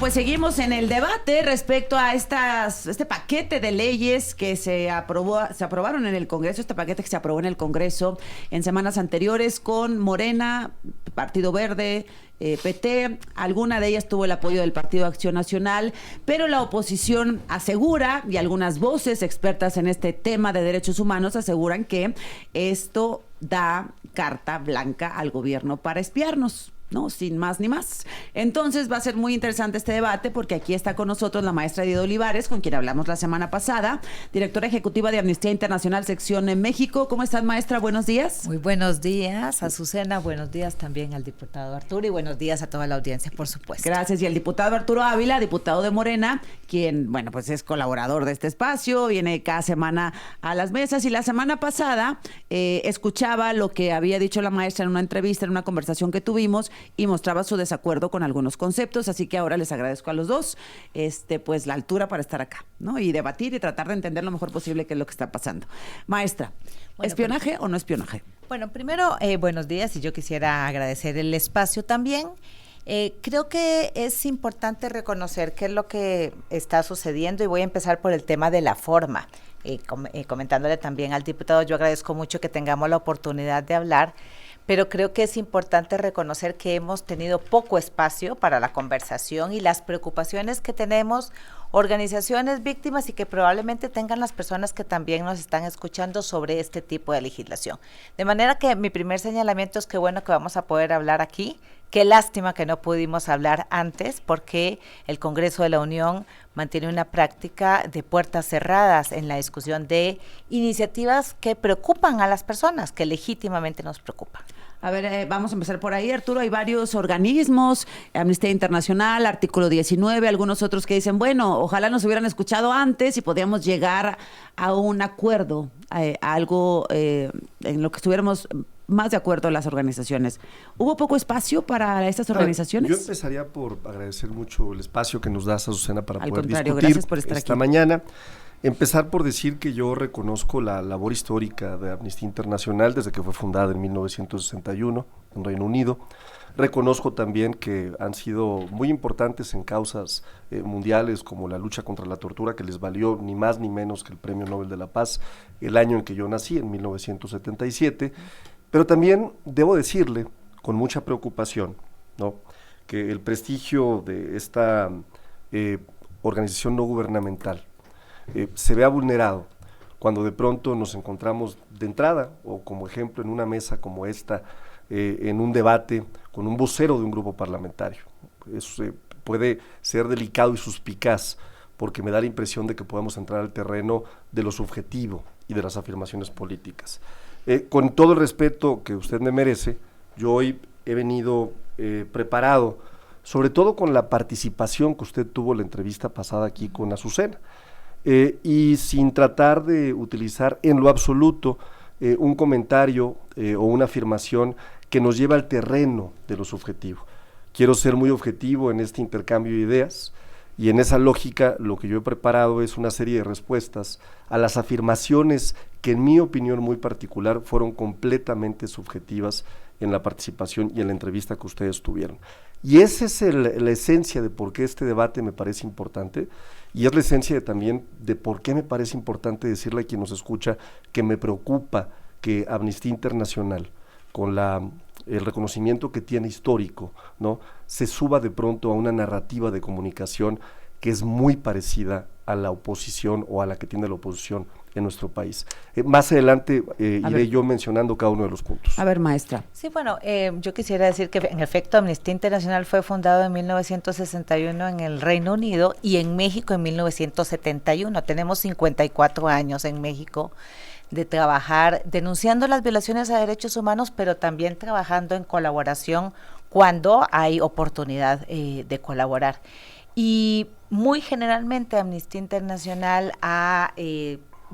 pues seguimos en el debate respecto a este paquete de leyes que se aprobaron en el Congreso, este paquete que se aprobó en el Congreso en semanas anteriores con Morena, Partido Verde, PT. Alguna de ellas tuvo el apoyo del Partido Acción Nacional, pero la oposición asegura, y algunas voces expertas en este tema de derechos humanos aseguran que esto da carta blanca al gobierno para espiarnos, ¿no? Sin más ni más. Entonces va a ser muy interesante este debate porque aquí está con nosotros la maestra Edith Olivares, con quien hablamos la semana pasada, directora ejecutiva de Amnistía Internacional, sección en México. ¿Cómo estás, maestra? Buenos días. Muy buenos días, Azucena. Buenos días también al diputado Arturo y buenos días a toda la audiencia, por supuesto. Gracias. Y el diputado Arturo Ávila, diputado de Morena, quien, bueno, pues es colaborador de este espacio, viene cada semana a las mesas. Y la semana pasada escuchaba lo que había dicho la maestra en una entrevista, en una conversación que tuvimos, y mostraba su desacuerdo con algunos conceptos, así que ahora les agradezco a los dos pues la altura para estar acá, ¿no? Y debatir y tratar de entender lo mejor posible qué es lo que está pasando. Maestra, bueno, ¿espionaje o no espionaje? Bueno, primero, buenos días, y yo quisiera agradecer el espacio también. Creo que es importante reconocer qué es lo que está sucediendo, y voy a empezar por el tema de la forma. Comentándole también al diputado, yo agradezco mucho que tengamos la oportunidad de hablar, pero creo que es importante reconocer que hemos tenido poco espacio para la conversación y las preocupaciones que tenemos organizaciones víctimas y que probablemente tengan las personas que también nos están escuchando sobre este tipo de legislación. De manera que mi primer señalamiento es que bueno que vamos a poder hablar aquí. Qué lástima que no pudimos hablar antes, porque el Congreso de la Unión mantiene una práctica de puertas cerradas en la discusión de iniciativas que preocupan a las personas, que legítimamente nos preocupan. A ver, vamos a empezar por ahí, Arturo. Hay varios organismos, Amnistía Internacional, Artículo 19, algunos otros que dicen, bueno, ojalá nos hubieran escuchado antes y podíamos llegar a un acuerdo, a algo en lo que estuviéramos más de acuerdo las organizaciones. ¿Hubo poco espacio para estas organizaciones? Yo empezaría por agradecer mucho el espacio que nos das, Azucena, para Al poder contrario, discutir gracias por estar esta aquí. mañana. Empezar por decir que yo reconozco la labor histórica de Amnistía Internacional desde que fue fundada en 1961 en Reino Unido. Reconozco también que han sido muy importantes en causas mundiales como la lucha contra la tortura, que les valió ni más ni menos que el Premio Nobel de la Paz el año en que yo nací, en 1977. Pero también debo decirle, con mucha preocupación, ¿no?, que el prestigio de esta organización no gubernamental se vea vulnerado cuando de pronto nos encontramos de entrada, o como ejemplo en una mesa como esta, en un debate con un vocero de un grupo parlamentario. Eso puede ser delicado y suspicaz, porque me da la impresión de que podemos entrar al terreno de lo subjetivo y de las afirmaciones políticas. Con todo el respeto que usted me merece, yo hoy he venido preparado, sobre todo con la participación que usted tuvo en la entrevista pasada aquí con Azucena, y sin tratar de utilizar en lo absoluto un comentario o una afirmación que nos lleva al terreno de lo subjetivo. Quiero ser muy objetivo en este intercambio de ideas, y en esa lógica lo que yo he preparado es una serie de respuestas a las afirmaciones que en mi opinión muy particular fueron completamente subjetivas en la participación y en la entrevista que ustedes tuvieron. Y esa es la esencia de por qué este debate me parece importante, y es la esencia también de por qué me parece importante decirle a quien nos escucha que me preocupa que Amnistía Internacional, con el reconocimiento que tiene histórico, ¿no?, se suba de pronto a una narrativa de comunicación que es muy parecida a la oposición o a la que tiene la oposición en nuestro país. Más adelante iré yo mencionando cada uno de los puntos. A ver, maestra. Sí, bueno, yo quisiera decir que en efecto Amnistía Internacional fue fundado en 1961 en el Reino Unido y en México en 1971. Tenemos 54 años en México de trabajar denunciando las violaciones a derechos humanos, pero también trabajando en colaboración cuando hay oportunidad de colaborar. Y muy generalmente Amnistía Internacional ha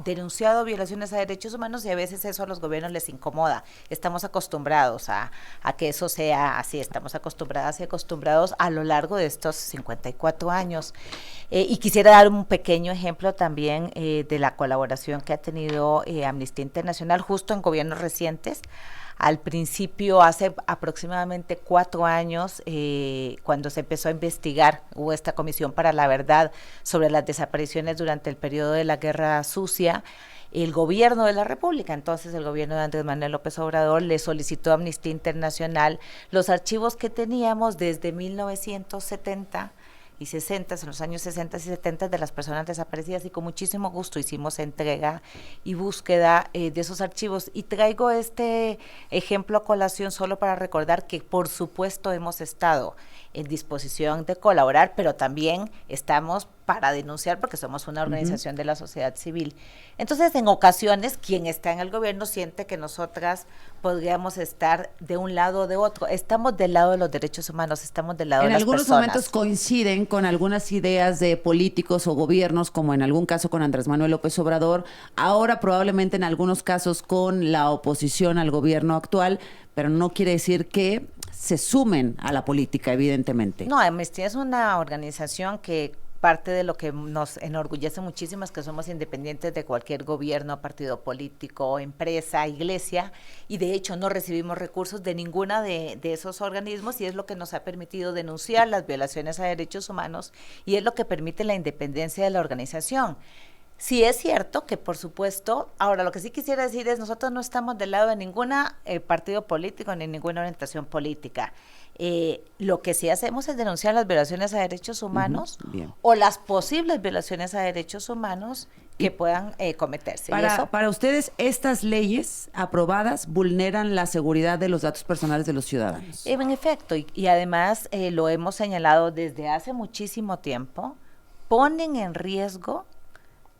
denunciado violaciones a derechos humanos, y a veces eso a los gobiernos les incomoda. Estamos acostumbrados a que eso sea así, estamos acostumbradas y acostumbrados a lo largo de estos 54 años. Y quisiera dar un pequeño ejemplo también de la colaboración que ha tenido Amnistía Internacional justo en gobiernos recientes. Al principio, hace aproximadamente 4 años, cuando se empezó a investigar, hubo esta Comisión para la Verdad sobre las desapariciones durante el periodo de la Guerra Sucia. El gobierno de la República, entonces el gobierno de Andrés Manuel López Obrador, le solicitó a Amnistía Internacional los archivos que teníamos desde 1970 y 60, en los años 60 y 70, de las personas desaparecidas, y con muchísimo gusto hicimos entrega y búsqueda de esos archivos. Y traigo este ejemplo a colación solo para recordar que por supuesto hemos estado en disposición de colaborar, pero también estamos para denunciar porque somos una organización de la sociedad civil. Entonces, en ocasiones, quien está en el gobierno siente que nosotras podríamos estar de un lado o de otro. Estamos del lado de los derechos humanos, estamos del lado de las personas. En algunos momentos coinciden con algunas ideas de políticos o gobiernos, como en algún caso con Andrés Manuel López Obrador, ahora probablemente en algunos casos con la oposición al gobierno actual, pero no quiere decir que se sumen a la política, evidentemente. No, Amnistía es una organización que parte de lo que nos enorgullece muchísimo es que somos independientes de cualquier gobierno, partido político, empresa, iglesia, y de hecho no recibimos recursos de ninguna de esos organismos, y es lo que nos ha permitido denunciar las violaciones a derechos humanos, y es lo que permite la independencia de la organización. Sí es cierto que, por supuesto, ahora lo que sí quisiera decir es, nosotros no estamos del lado de ningún partido político ni ninguna orientación política. Lo que sí hacemos es denunciar las violaciones a derechos humanos o las posibles violaciones a derechos humanos que puedan cometerse. Para ustedes, ¿estas leyes aprobadas vulneran la seguridad de los datos personales de los ciudadanos? En efecto, y además lo hemos señalado desde hace muchísimo tiempo, ponen en riesgo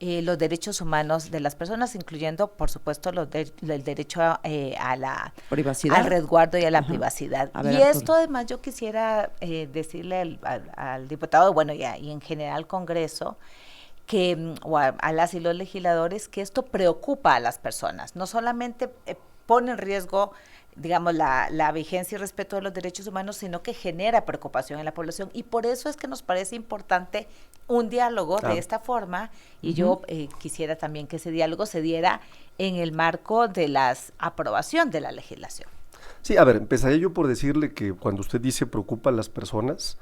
los derechos humanos de las personas, incluyendo, por supuesto, el derecho a la privacidad, al resguardo y a la privacidad. Ver, y esto, además, yo quisiera decirle al diputado, bueno, y en general al Congreso, que a las y los legisladores, que esto preocupa a las personas, no solamente pone en riesgo, digamos, la vigencia y respeto de los derechos humanos, sino que genera preocupación en la población, y por eso es que nos parece importante un diálogo de esta forma, y yo quisiera también que ese diálogo se diera en el marco de la aprobación de la legislación. Sí, a ver, empezaría yo por decirle que cuando usted dice preocupa a las personas,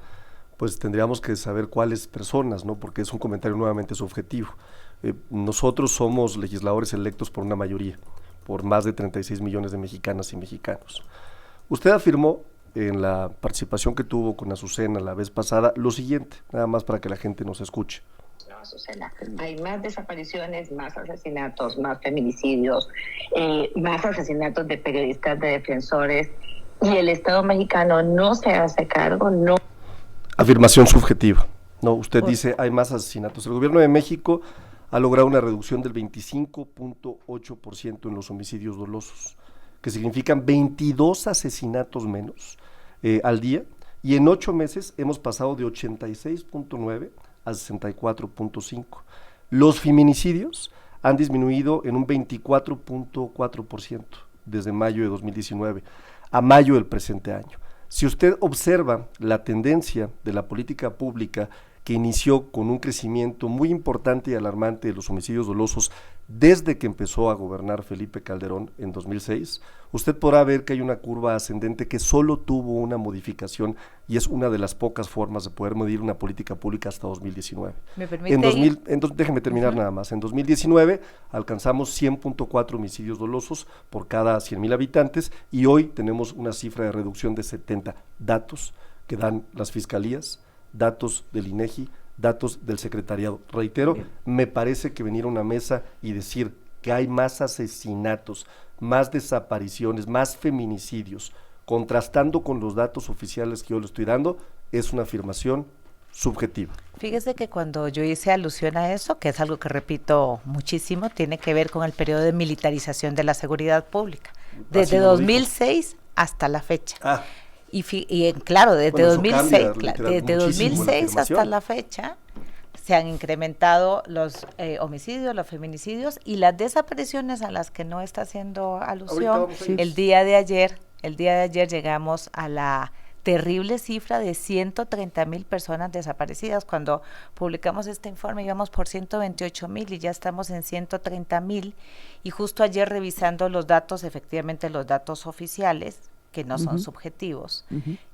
pues tendríamos que saber cuáles personas, ¿no? Porque es un comentario nuevamente subjetivo. Nosotros somos legisladores electos por una mayoría, por más de 36 millones de mexicanas y mexicanos. Usted afirmó en la participación que tuvo con Azucena la vez pasada lo siguiente, nada más para que la gente nos escuche. No, Azucena, hay más desapariciones, más asesinatos, más feminicidios, más asesinatos de periodistas, de defensores, y el Estado mexicano no se hace cargo, no. Afirmación subjetiva. No, usted dice hay más asesinatos. El gobierno de México ha logrado una reducción del 25.8% en los homicidios dolosos, que significan 22 asesinatos menos al día, y en 8 meses hemos pasado de 86.9 a 64.5. Los feminicidios han disminuido en un 24.4% desde mayo de 2019 a mayo del presente año. Si usted observa la tendencia de la política pública que inició con un crecimiento muy importante y alarmante de los homicidios dolosos desde que empezó a gobernar Felipe Calderón en 2006, usted podrá ver que hay una curva ascendente que solo tuvo una modificación, y es una de las pocas formas de poder medir una política pública hasta 2019. ¿Me permite déjeme terminar nada más. En 2019 alcanzamos 100.4 homicidios dolosos por cada 100,000 habitantes, y hoy tenemos una cifra de reducción de 70 datos que dan las fiscalías, datos del INEGI, datos del secretariado. Reitero, me parece que venir a una mesa y decir que hay más asesinatos, más desapariciones, más feminicidios, contrastando con los datos oficiales que yo le estoy dando, es una afirmación subjetiva. Fíjese que cuando yo hice alusión a eso, que es algo que repito muchísimo, tiene que ver con el periodo de militarización de la seguridad pública, desde 2006 hasta la fecha. Claro, desde 2006 hasta la fecha se han incrementado los homicidios, los feminicidios y las desapariciones, a las que no está haciendo alusión. El día de ayer llegamos a la terrible cifra de 130,000 personas desaparecidas. Cuando publicamos este informe íbamos por 128,000 y ya estamos en 130,000. Y justo ayer revisando los datos, efectivamente los datos oficiales, que no son subjetivos.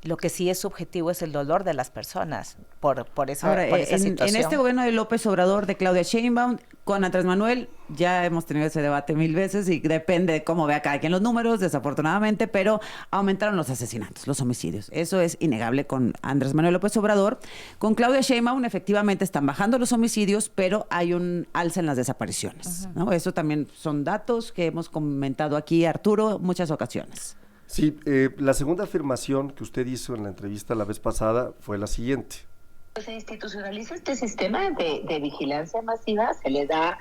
Lo que sí es subjetivo es el dolor de las personas por esa, Ahora, por esa situación. En este gobierno de López Obrador, de Claudia Sheinbaum, con Andrés Manuel, ya hemos tenido ese debate 1000 veces y depende de cómo vea cada quien los números, desafortunadamente, pero aumentaron los asesinatos, los homicidios. Eso es innegable con Andrés Manuel López Obrador. Con Claudia Sheinbaum, efectivamente, están bajando los homicidios, pero hay un alza en las desapariciones, ¿no? Eso también son datos que hemos comentado aquí, Arturo, muchas ocasiones. Sí, la segunda afirmación que usted hizo en la entrevista la vez pasada fue la siguiente. Se institucionaliza este sistema de vigilancia masiva, se le da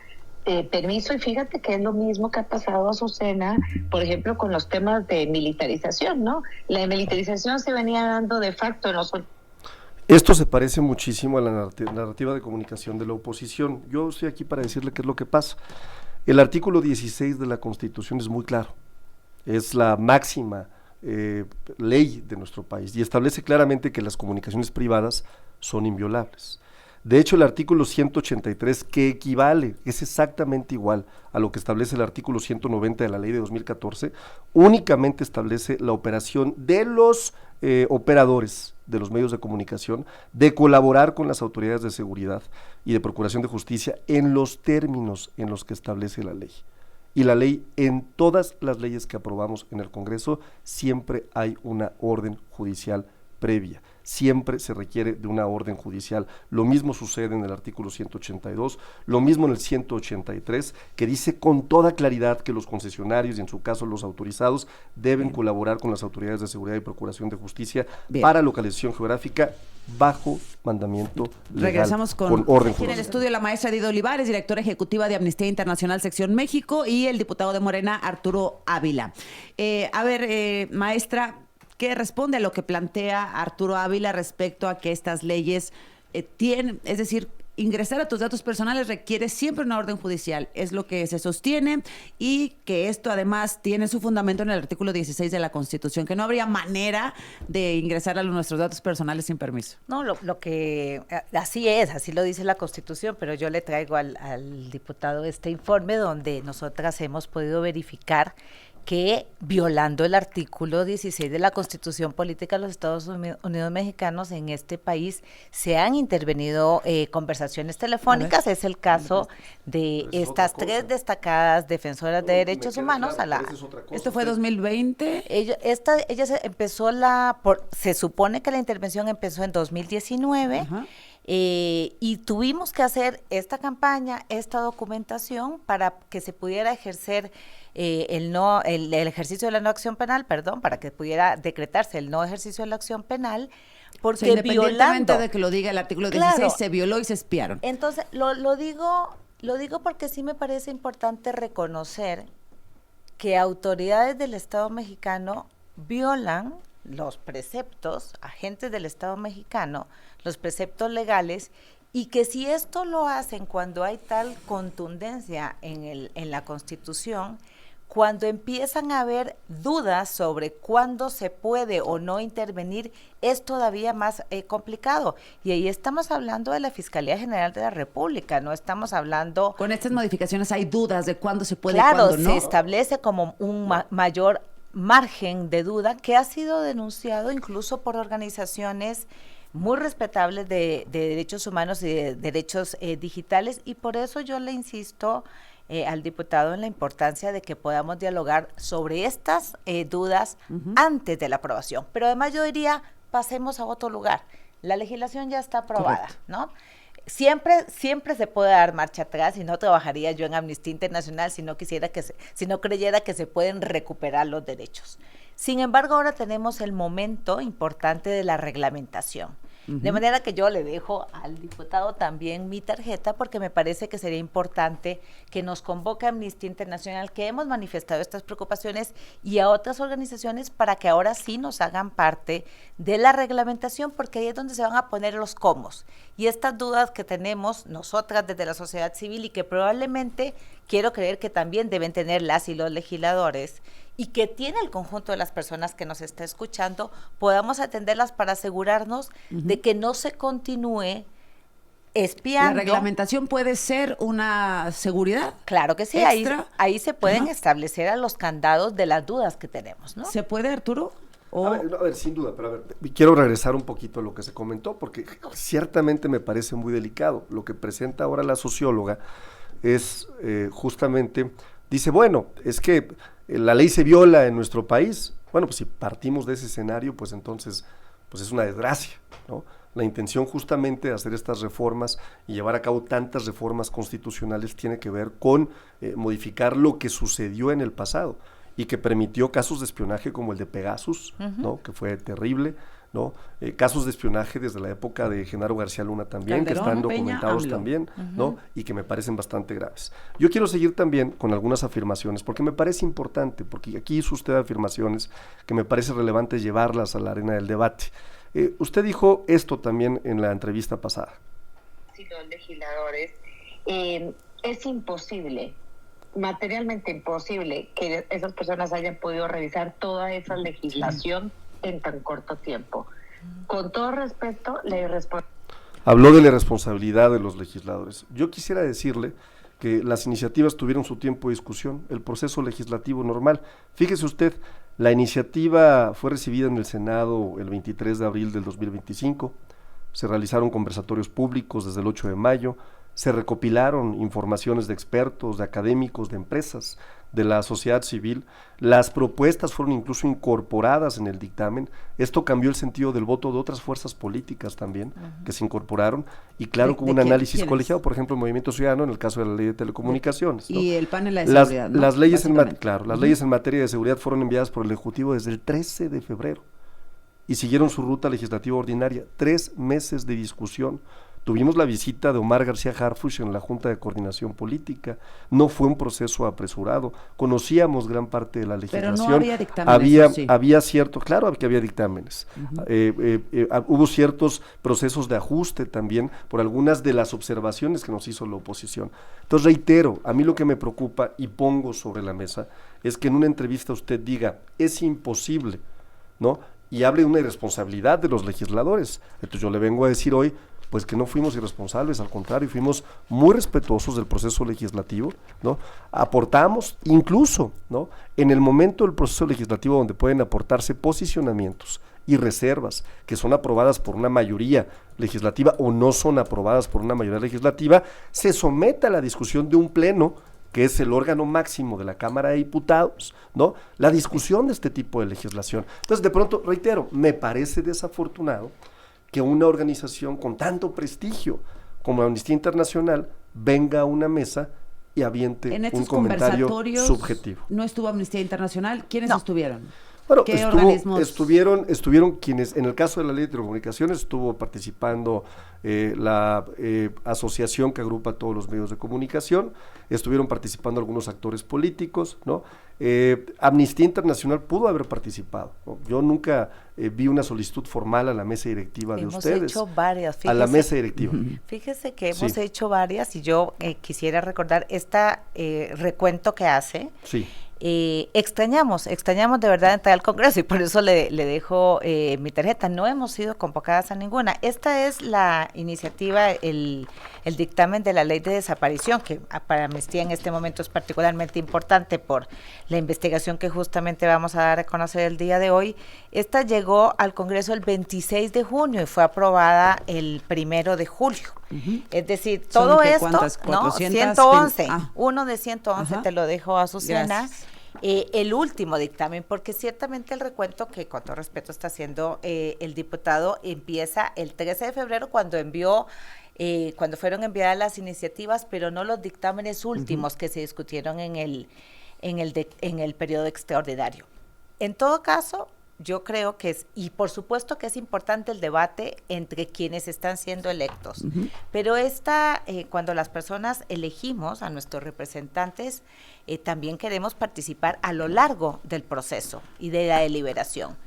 permiso, y fíjate que es lo mismo que ha pasado, Azucena, por ejemplo, con los temas de militarización, ¿no? La militarización se venía dando de facto en los... Esto se parece muchísimo a la narrativa de comunicación de la oposición. Yo estoy aquí para decirle qué es lo que pasa. El artículo 16 de la Constitución es muy claro. Es la máxima ley de nuestro país y establece claramente que las comunicaciones privadas son inviolables. De hecho, el artículo 183, que equivale, es exactamente igual a lo que establece el artículo 190 de la ley de 2014, únicamente establece la operación de los operadores de los medios de comunicación de colaborar con las autoridades de seguridad y de procuración de justicia en los términos en los que establece la ley. Y la ley, en todas las leyes que aprobamos en el Congreso, siempre hay una orden judicial previa, siempre se requiere de una orden judicial. Lo mismo sucede en el artículo 182, lo mismo en el 183, que dice con toda claridad que los concesionarios, y en su caso los autorizados, deben colaborar con las autoridades de seguridad y procuración de justicia para localización geográfica bajo mandamiento legal. Regresamos con orden aquí en el judicial. estudio la maestra Edith Olivares, directora ejecutiva de Amnistía Internacional Sección México, y el diputado de Morena, Arturo Ávila. Maestra, ¿qué responde a lo que plantea Arturo Ávila respecto a que estas leyes tienen, es decir, ingresar a tus datos personales requiere siempre una orden judicial, es lo que se sostiene, y que esto además tiene su fundamento en el artículo 16 de la Constitución, que no habría manera de ingresar a nuestros datos personales sin permiso? No, lo que así es, así lo dice la Constitución, pero yo le traigo al diputado este informe donde nosotras hemos podido verificar que, violando el artículo 16 de la Constitución Política de los Estados Unidos Mexicanos, en este país se han intervenido conversaciones telefónicas. Es el caso de estas tres destacadas defensoras de derechos humanos. ¿Esto fue 2020? Ella empezó se supone que la intervención empezó en 2019. Ajá. Y tuvimos que hacer esta campaña, esta documentación, para que se pudiera ejercer el ejercicio de la no acción penal, para que pudiera decretarse el no ejercicio de la acción penal, porque, o sea, independientemente violando, de que lo diga el artículo 16, claro, se violó y se espiaron. Entonces, lo digo porque sí me parece importante reconocer que autoridades del Estado mexicano violan los preceptos, agentes del Estado mexicano, los preceptos legales, y que si esto lo hacen cuando hay tal contundencia en la Constitución, cuando empiezan a haber dudas sobre cuándo se puede o no intervenir, es todavía más complicado. Y ahí estamos hablando de la Fiscalía General de la República, no estamos hablando... Con estas modificaciones hay dudas de cuándo se puede y claro, cuándo no. se establece como un mayor margen de duda que ha sido denunciado incluso por organizaciones muy respetables de derechos humanos y de derechos digitales, y por eso yo le insisto al diputado en la importancia de que podamos dialogar sobre estas dudas antes de la aprobación. Pero además yo diría, pasemos a otro lugar. La legislación ya está aprobada, correcto, ¿no? Siempre se puede dar marcha atrás, y no trabajaría yo en Amnistía Internacional si no creyera que se pueden recuperar los derechos. Sin embargo, ahora tenemos el momento importante de la reglamentación. De manera que yo le dejo al diputado también mi tarjeta, porque me parece que sería importante que nos convoque a Amnistía Internacional, que hemos manifestado estas preocupaciones, y a otras organizaciones, para que ahora sí nos hagan parte de la reglamentación, porque ahí es donde se van a poner los cómo. Y estas dudas que tenemos nosotras desde la sociedad civil, y que probablemente quiero creer que también deben tener las y los legisladores y que tiene el conjunto de las personas que nos está escuchando, podamos atenderlas para asegurarnos de que no se continúe espiando. ¿La reglamentación puede ser una seguridad? Claro que sí, ahí se pueden establecer a los candados de las dudas que tenemos, ¿no? ¿Se puede, Arturo? A ver, sin duda, pero a ver, quiero regresar un poquito a lo que se comentó, porque ciertamente me parece muy delicado. Lo que presenta ahora la socióloga es justamente, dice, bueno, es que la ley se viola en nuestro país. Bueno, pues si partimos de ese escenario, pues entonces, pues es una desgracia, ¿no? La intención justamente de hacer estas reformas y llevar a cabo tantas reformas constitucionales tiene que ver con modificar lo que sucedió en el pasado y que permitió casos de espionaje como el de Pegasus, ¿no? Que fue terrible, ¿no? Casos de espionaje desde la época de Genaro García Luna también, Calderón, que están documentados también, ¿no? Y que me parecen bastante graves. Yo quiero seguir también con algunas afirmaciones, porque me parece importante, porque aquí hizo usted afirmaciones que me parece relevante llevarlas a la arena del debate. Usted dijo esto también en la entrevista pasada. Si los legisladores, es imposible, materialmente imposible, que esas personas hayan podido revisar toda esa legislación en tan corto tiempo. Con todo respeto, la irresponsabilidad. Habló de la responsabilidad de los legisladores. Yo quisiera decirle que las iniciativas tuvieron su tiempo de discusión, el proceso legislativo normal. Fíjese usted, la iniciativa fue recibida en el Senado el 23 de abril del 2025, se realizaron conversatorios públicos desde el 8 de mayo, se recopilaron informaciones de expertos, de académicos, de empresas, de la sociedad civil, las propuestas fueron incluso incorporadas en el dictamen, esto cambió el sentido del voto de otras fuerzas políticas también, que se incorporaron, y claro, con un análisis colegiado, por ejemplo, el Movimiento Ciudadano, en el caso de la Ley de Telecomunicaciones, ¿no? Y el panel de seguridad, ¿no? Las leyes las leyes en materia de seguridad fueron enviadas por el Ejecutivo desde el 13 de febrero, y siguieron su ruta legislativa ordinaria, 3 meses de discusión. Tuvimos la visita de Omar García Harfuch en la Junta de Coordinación Política, no fue un proceso apresurado, conocíamos gran parte de la legislación. Pero no había dictámenes. Había cierto, claro que había dictámenes, hubo ciertos procesos de ajuste también por algunas de las observaciones que nos hizo la oposición. Entonces reitero, a mí lo que me preocupa y pongo sobre la mesa es que en una entrevista usted diga, es imposible, ¿no? Y hable de una irresponsabilidad de los legisladores. Entonces yo le vengo a decir hoy, pues que no fuimos irresponsables, al contrario, fuimos muy respetuosos del proceso legislativo, ¿no? Aportamos, incluso, ¿no? En el momento del proceso legislativo donde pueden aportarse posicionamientos y reservas que son aprobadas por una mayoría legislativa o no son aprobadas por una mayoría legislativa, se somete a la discusión de un pleno, que es el órgano máximo de la Cámara de Diputados, ¿no? La discusión de este tipo de legislación. Entonces, de pronto, reitero, me parece desafortunado que una organización con tanto prestigio como Amnistía Internacional venga a una mesa y aviente un comentario subjetivo. ¿No estuvo Amnistía Internacional? ¿Quiénes estuvieron? Bueno, estuvieron quienes, en el caso de la Ley de Telecomunicaciones, estuvo participando la asociación que agrupa a todos los medios de comunicación, estuvieron participando algunos actores políticos, ¿no? Amnistía Internacional pudo haber participado, ¿no? Yo nunca vi una solicitud formal a la mesa directiva de ustedes. Hemos hecho varias, fíjese, a la mesa directiva. Fíjese que hemos hecho varias y yo quisiera recordar recuento que hace. Sí. Extrañamos de verdad entrar al Congreso y por eso le dejo mi tarjeta. No hemos sido convocadas a ninguna. Esta es la iniciativa, el dictamen de la ley de desaparición, que para Amnistía en este momento es particularmente importante por la investigación que justamente vamos a dar a conocer el día de hoy. Esta llegó al Congreso el 26 de junio y fue aprobada el 1 de julio. Es decir, todo esto, ¿no? 111, uno de 111, te lo dejo, Azucena. El último dictamen, porque ciertamente el recuento que con todo respeto está haciendo el diputado empieza el 13 de febrero cuando fueron enviadas las iniciativas, pero no los dictámenes últimos que se discutieron en el periodo extraordinario. En todo caso, yo creo que y por supuesto que es importante el debate entre quienes están siendo electos, pero cuando las personas elegimos a nuestros representantes, también queremos participar a lo largo del proceso y de la deliberación.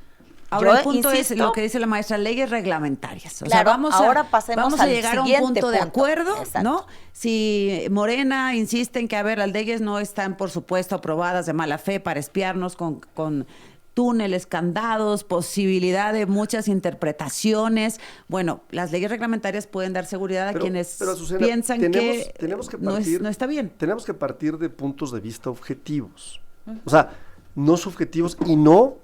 Ahora, Yo el punto insisto, es lo que dice la maestra, leyes reglamentarias. O Claro, sea, ahora pasemos vamos a al llegar a un siguiente punto de punto. acuerdo, Exacto. ¿no? Si Morena insiste en que, a ver, las leyes no están, por supuesto, aprobadas de mala fe para espiarnos con túneles, candados, posibilidad de muchas interpretaciones. Bueno, las leyes reglamentarias pueden dar seguridad a quienes Azucena, piensan tenemos que partir, no está bien. Tenemos que partir de puntos de vista objetivos. O sea, no subjetivos y no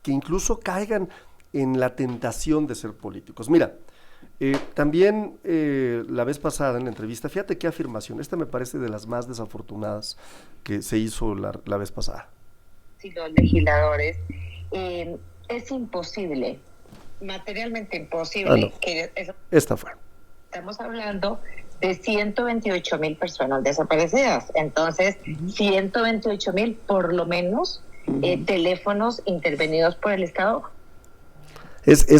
que incluso caigan en la tentación de ser políticos. Mira, también la vez pasada en la entrevista, fíjate qué afirmación, esta me parece de las más desafortunadas que se hizo la vez pasada. Y los legisladores, es imposible, materialmente imposible, que esta fue. Estamos hablando de 128,000 personas desaparecidas, entonces 128,000 por lo menos teléfonos intervenidos por el Estado.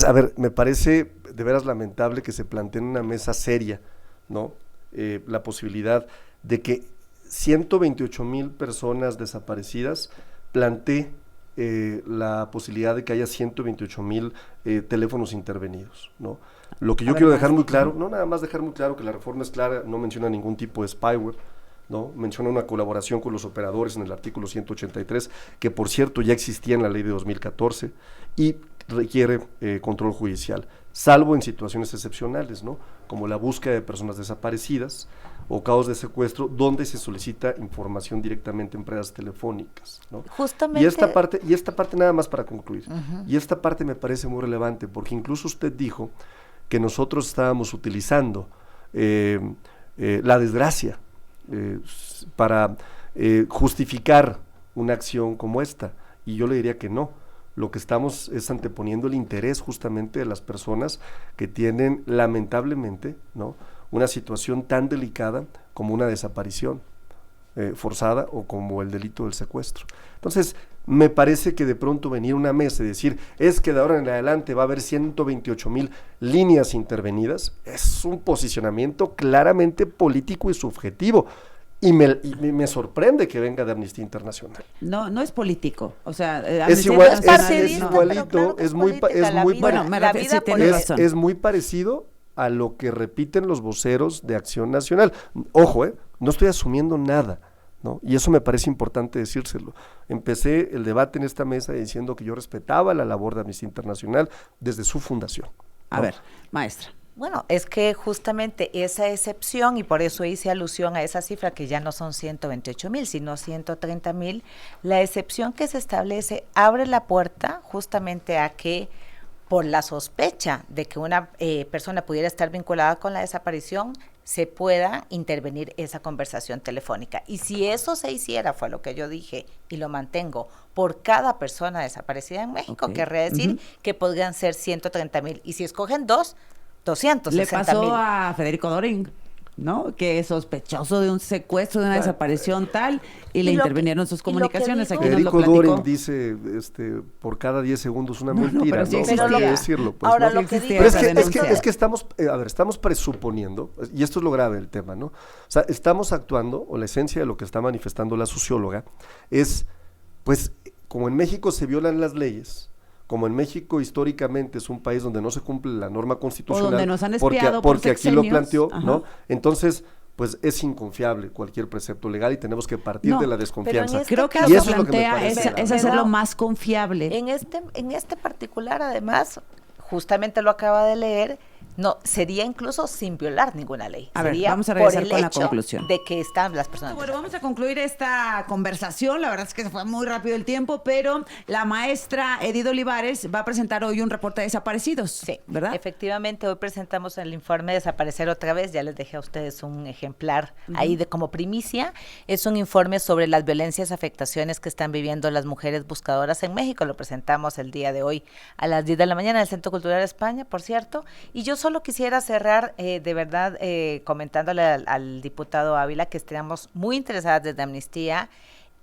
A ver, me parece de veras lamentable que se plantee en una mesa seria, ¿no? La posibilidad de que 128,000 personas desaparecidas plantee la posibilidad de que haya 128,000 teléfonos intervenidos, ¿no? Lo que yo quiero dejar muy claro, no nada más dejar muy claro que la reforma es clara, no menciona ningún tipo de spyware, ¿no? Menciona una colaboración con los operadores en el artículo 183, que por cierto ya existía en la ley de 2014, y requiere control judicial, salvo en situaciones excepcionales, ¿no? Como la búsqueda de personas desaparecidas o casos de secuestro, donde se solicita información directamente en empresas telefónicas, ¿no? Justamente. Y esta parte nada más para concluir, y esta parte me parece muy relevante, porque incluso usted dijo que nosotros estábamos utilizando la desgracia para justificar una acción como esta, y yo le diría que no. Lo que estamos es anteponiendo el interés justamente de las personas que tienen lamentablemente, ¿no?, una situación tan delicada como una desaparición forzada o como el delito del secuestro. Entonces, me parece que de pronto venir a una mesa y decir, es que de ahora en adelante va a haber 128,000 líneas intervenidas, es un posicionamiento claramente político y subjetivo. Y me sorprende que venga de Amnistía Internacional. No es político, o sea, es igualito, es muy parecido a lo que repiten los voceros de Acción Nacional. Ojo, no estoy asumiendo nada, ¿no? Y eso me parece importante decírselo. Empecé el debate en esta mesa diciendo que yo respetaba la labor de Amnistía Internacional desde su fundación, ¿no? A ver, maestra. Bueno, es que justamente esa excepción, y por eso hice alusión a esa cifra que ya no son 128,000, sino 130,000, la excepción que se establece abre la puerta justamente a que por la sospecha de que una persona pudiera estar vinculada con la desaparición, se pueda intervenir esa conversación telefónica. Y si eso se hiciera, fue lo que yo dije y lo mantengo, por cada persona desaparecida en México, querría decir que podrían ser 130,000. Y si escogen 260,000. Le pasó a Federico Doring, ¿no? Que es sospechoso de un secuestro, de una desaparición tal, y le intervinieron sus comunicaciones. Aquí nos lo Federico platicó. Doring dice por cada 10 segundos una mentira, pero sí ¿no? existía. Hay que decirlo, pues, Ahora, ¿no? lo que digo Pero es que estamos, estamos presuponiendo, y esto es lo grave del tema, ¿no? O sea, estamos actuando, o la esencia de lo que está manifestando la socióloga es, pues, como en México se violan las leyes, como en México históricamente es un país donde no se cumple la norma constitucional, o donde nos han espiado porque aquí lo planteó, Ajá. ¿no? Entonces, pues es inconfiable cualquier precepto legal y tenemos que partir de la desconfianza. Creo que y lo que eso es lo que me plantea parece es hacerlo más confiable. En este particular, además, justamente lo acaba de leer, no sería incluso sin violar ninguna ley. A ver, Sería vamos a regresar por el con la hecho conclusión de que están las personas. Bueno, vamos a concluir esta conversación. La verdad es que se fue muy rápido el tiempo, pero la maestra Edith Olivares va a presentar hoy un reporte de desaparecidos, Sí, ¿verdad? Efectivamente, hoy presentamos el informe Desaparecer otra vez. Ya les dejé a ustedes un ejemplar ahí de como primicia. Es un informe sobre las violencias, afectaciones que están viviendo las mujeres buscadoras en México. Lo presentamos el día de hoy a las 10 de la mañana en el Centro Cultural España, por cierto. Y yo solo quisiera cerrar de verdad comentándole al diputado Ávila que estamos muy interesadas desde Amnistía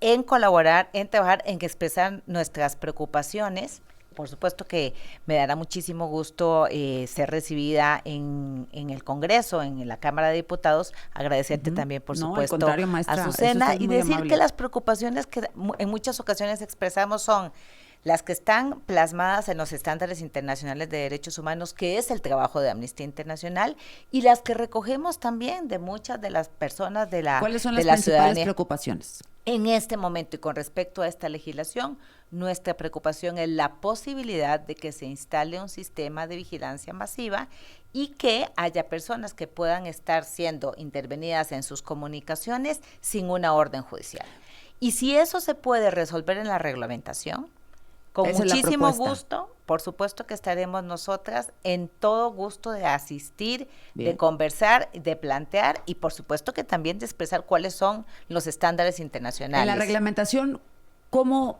en colaborar, en trabajar, en expresar nuestras preocupaciones. Por supuesto que me dará muchísimo gusto ser recibida en el Congreso, en la Cámara de Diputados. Agradecerte también, por supuesto, al contrario, maestra, Azucena, eso y es muy decir amable. que las preocupaciones que en muchas ocasiones expresamos son las que están plasmadas en los estándares internacionales de derechos humanos, que es el trabajo de Amnistía Internacional, y las que recogemos también de muchas de las personas de la ¿Cuáles son de las la principales ciudadanía. preocupaciones? En este momento y con respecto a esta legislación, nuestra preocupación es la posibilidad de que se instale un sistema de vigilancia masiva y que haya personas que puedan estar siendo intervenidas en sus comunicaciones sin una orden judicial. Y si eso se puede resolver en la reglamentación, con Esa es la muchísimo propuesta. gusto, por supuesto que estaremos nosotras en todo gusto de asistir, Bien. de conversar, de plantear y por supuesto que también de expresar cuáles son los estándares internacionales. En la reglamentación, ¿cómo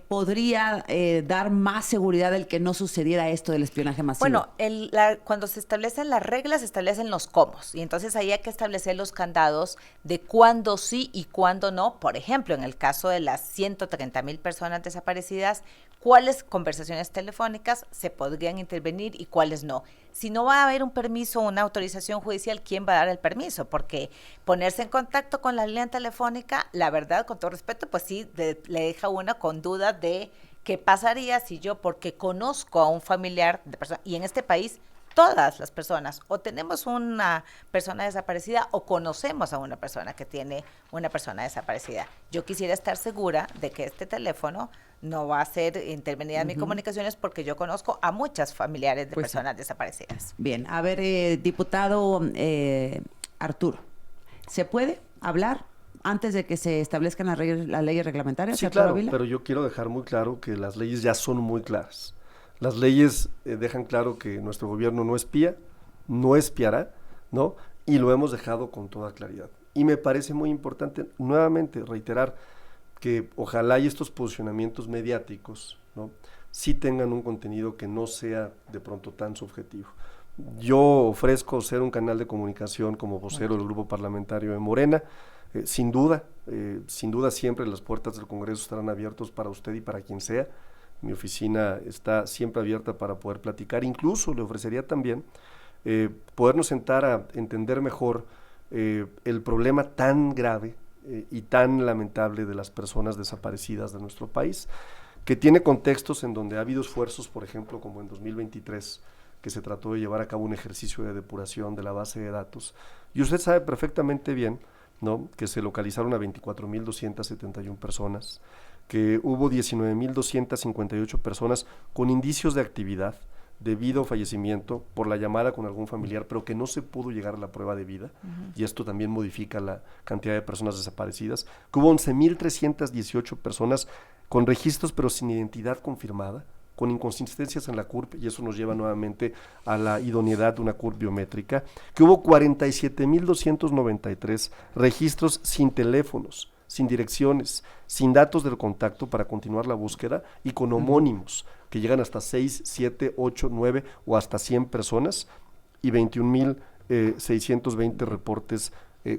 podría dar más seguridad el que no sucediera esto del espionaje masivo? Bueno, cuando se establecen las reglas, se establecen los cómo. Y entonces ahí hay que establecer los candados de cuándo sí y cuándo no. Por ejemplo, en el caso de las 130,000 personas desaparecidas, ¿cuáles conversaciones telefónicas se podrían intervenir y cuáles no? Si no va a haber un permiso o una autorización judicial, ¿quién va a dar el permiso? Porque ponerse en contacto con la línea telefónica, la verdad, con todo respeto, pues sí, le deja una con duda de qué pasaría si yo, porque conozco a un familiar de persona, y en este país todas las personas, o tenemos una persona desaparecida o conocemos a una persona que tiene una persona desaparecida. Yo quisiera estar segura de que este teléfono no va a ser intervenida en mis comunicaciones porque yo conozco a muchas familiares de Pues sí. personas desaparecidas. Bien, a ver, diputado Arturo, ¿se puede hablar antes de que se establezcan las leyes reglamentarias? Sí, Arturo claro, Ávila? pero yo quiero dejar muy claro que las leyes ya son muy claras. Las leyes dejan claro que nuestro gobierno no espía, no espiará, ¿no? Y lo hemos dejado con toda claridad. Y me parece muy importante nuevamente reiterar que ojalá y estos posicionamientos mediáticos, ¿no?, sí tengan un contenido que no sea de pronto tan subjetivo. Yo ofrezco ser un canal de comunicación como vocero del grupo parlamentario de Morena. Sin duda siempre las puertas del Congreso estarán abiertas para usted y para quien sea. Mi oficina está siempre abierta para poder platicar. Incluso le ofrecería también podernos sentar a entender mejor el problema tan grave y tan lamentable de las personas desaparecidas de nuestro país, que tiene contextos en donde ha habido esfuerzos, por ejemplo, como en 2023, que se trató de llevar a cabo un ejercicio de depuración de la base de datos. Y usted sabe perfectamente bien, ¿no?, que se localizaron a 24,271 personas, que hubo 19,258 personas con indicios de actividad debido a fallecimiento por la llamada con algún familiar, pero que no se pudo llegar a la prueba de vida, y esto también modifica la cantidad de personas desaparecidas, que hubo 11,318 personas con registros pero sin identidad confirmada, con inconsistencias en la CURP, y eso nos lleva nuevamente a la idoneidad de una CURP biométrica, que hubo 47,293 registros sin teléfonos, sin direcciones, sin datos del contacto para continuar la búsqueda y con homónimos que llegan hasta 6, 7, 8, 9 o hasta 100 personas y 21,620 reportes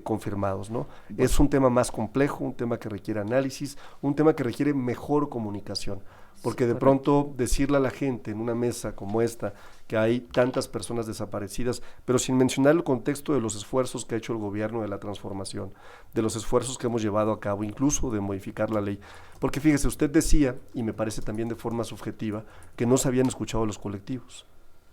confirmados, ¿no? Bueno. Es un tema más complejo, un tema que requiere análisis, un tema que requiere mejor comunicación, porque de pronto decirle a la gente en una mesa como esta que hay tantas personas desaparecidas, pero sin mencionar el contexto de los esfuerzos que ha hecho el gobierno de la transformación, de los esfuerzos que hemos llevado a cabo, incluso de modificar la ley, porque fíjese, usted decía, y me parece también de forma subjetiva, que no se habían escuchado los colectivos.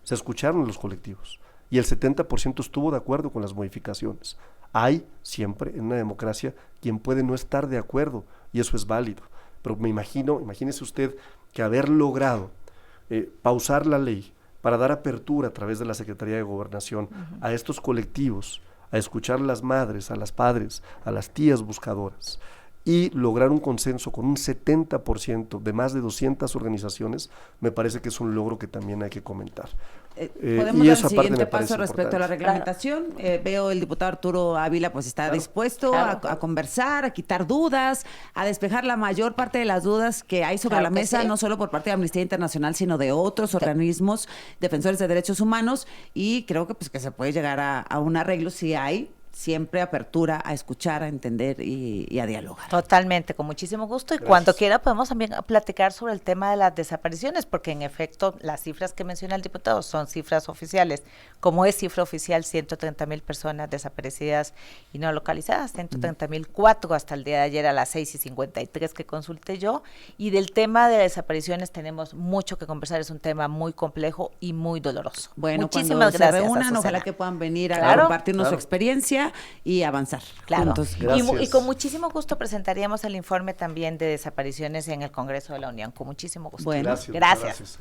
Se escucharon los colectivos y el 70% estuvo de acuerdo con las modificaciones. Hay siempre en una democracia quien puede no estar de acuerdo y eso es válido, pero imagínese usted que haber logrado pausar la ley para dar apertura a través de la Secretaría de Gobernación a estos colectivos, a escuchar a las madres, a las padres, a las tías buscadoras y lograr un consenso con un 70% de más de 200 organizaciones, me parece que es un logro que también hay que comentar. Podemos y dar eso el siguiente paso respecto a la reglamentación. Veo el diputado Arturo Ávila pues está dispuesto a conversar, a quitar dudas, a despejar la mayor parte de las dudas que hay sobre la mesa, no solo por parte de Amnistía Internacional, sino de otros organismos defensores de derechos humanos, y creo que pues que se puede llegar a un arreglo si hay siempre apertura a escuchar, a entender y a dialogar. Totalmente, con muchísimo gusto. Y Gracias. cuando quiera podemos también platicar sobre el tema de las desapariciones, porque en efecto las cifras que menciona el diputado son cifras oficiales. Como es cifra oficial, 130,000 personas desaparecidas y no localizadas, 130,004 hasta el día de ayer a las 6:53 que consulté yo. Y del tema de desapariciones tenemos mucho que conversar, es un tema muy complejo y muy doloroso. Bueno, muchísimas cuando gracias. se reúnan, Azucena. ojalá que puedan venir a Claro. compartirnos su Claro. experiencia y avanzar Claro. juntos. Gracias. Y con muchísimo gusto presentaríamos el informe también de desapariciones en el Congreso de la Unión. Con muchísimo gusto. Bueno, Gracias. Gracias. Gracias.